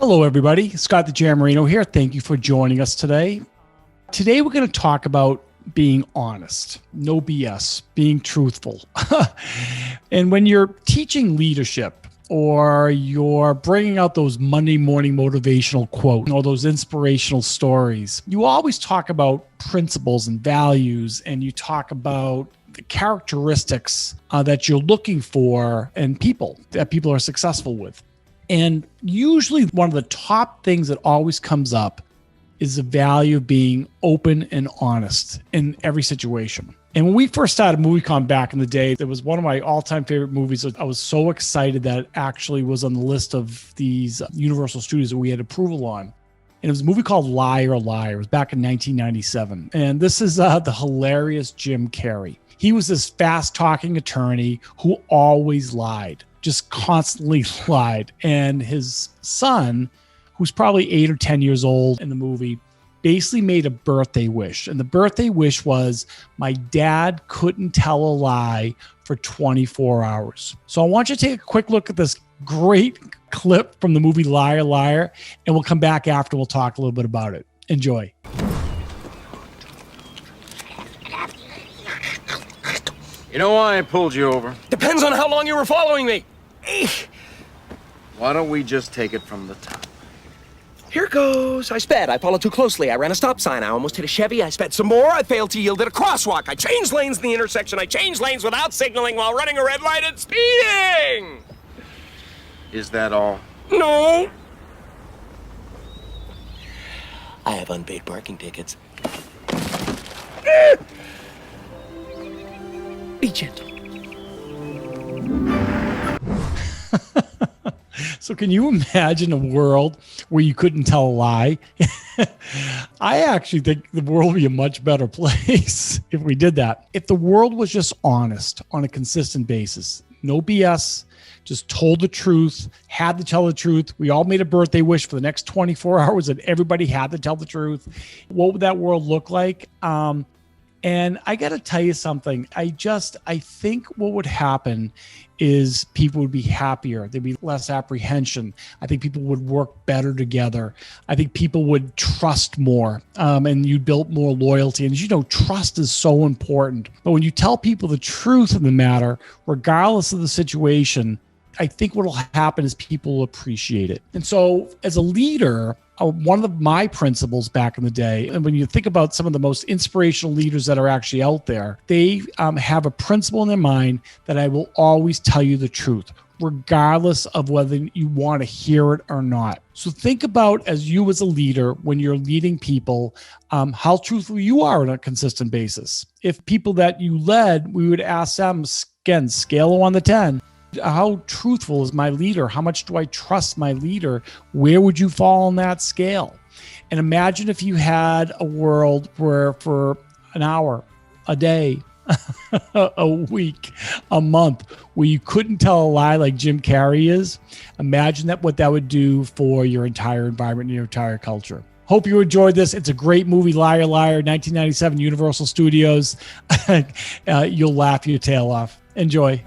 Hello, everybody. Scott DiGiammarino here. Thank you for joining us today. Today, we're going to talk about being honest, no BS, being truthful. And when you're teaching leadership or you're bringing out those Monday morning motivational quotes or those inspirational stories, you always talk about principles and values, and you talk about the characteristics that you're looking for in people that people are successful with. And usually one of the top things that always comes up is the value of being open and honest in every situation. And when we first started MovieCon back in the day, it was one of my all-time favorite movies. I was so excited that it actually was on the list of these Universal Studios that we had approval on. And it was a movie called Liar, Liar. It was back in 1997. And this is the hilarious Jim Carrey. He was this fast-talking attorney who always lied. Just constantly lied. And his son, who's probably 8 or 10 years old in the movie, basically made a birthday wish. And the birthday wish was, my dad couldn't tell a lie for 24 hours. So I want you to take a quick look at this great clip from the movie Liar, Liar, and we'll come back after. We'll talk a little bit about it. Enjoy. You know why I pulled you over? Depends on how long you were following me. Why don't we just take it from the top? Here goes. I sped. I followed too closely. I ran a stop sign. I almost hit a Chevy. I sped some more. I failed to yield at a crosswalk. I changed lanes in the intersection. I changed lanes without signaling while running a red light and speeding. Is that all? No. I have unpaid parking tickets. Be gentle. So can you imagine a world where you couldn't tell a lie? I actually think the world would be a much better place if we did that. If the world was just honest on a consistent basis, no BS, just told the truth, had to tell the truth. We all made a birthday wish for the next 24 hours that everybody had to tell the truth. What would that world look like? And I got to tell you something. I think what would happen is people would be happier. There'd be less apprehension. I think people would work better together. I think people would trust more, and you built more loyalty. And as you know, trust is so important. But when you tell people the truth of the matter, regardless of the situation, I think what will happen is people will appreciate it. And so as a leader, one of my principles back in the day, and when you think about some of the most inspirational leaders that are actually out there, they have a principle in their mind that I will always tell you the truth, regardless of whether you want to hear it or not. So think about, as you as a leader, when you're leading people, how truthful you are on a consistent basis. If people that you led, we would ask them, again, scale of 1 to 10. How truthful is my leader? How much do I trust my leader? Where would you fall on that scale? And imagine if you had a world where for an hour, a day, a week, a month, where you couldn't tell a lie like Jim Carrey is. Imagine what that would do for your entire environment and your entire culture. Hope you enjoyed this. It's a great movie, Liar, Liar, 1997, Universal Studios. You'll laugh your tail off. Enjoy.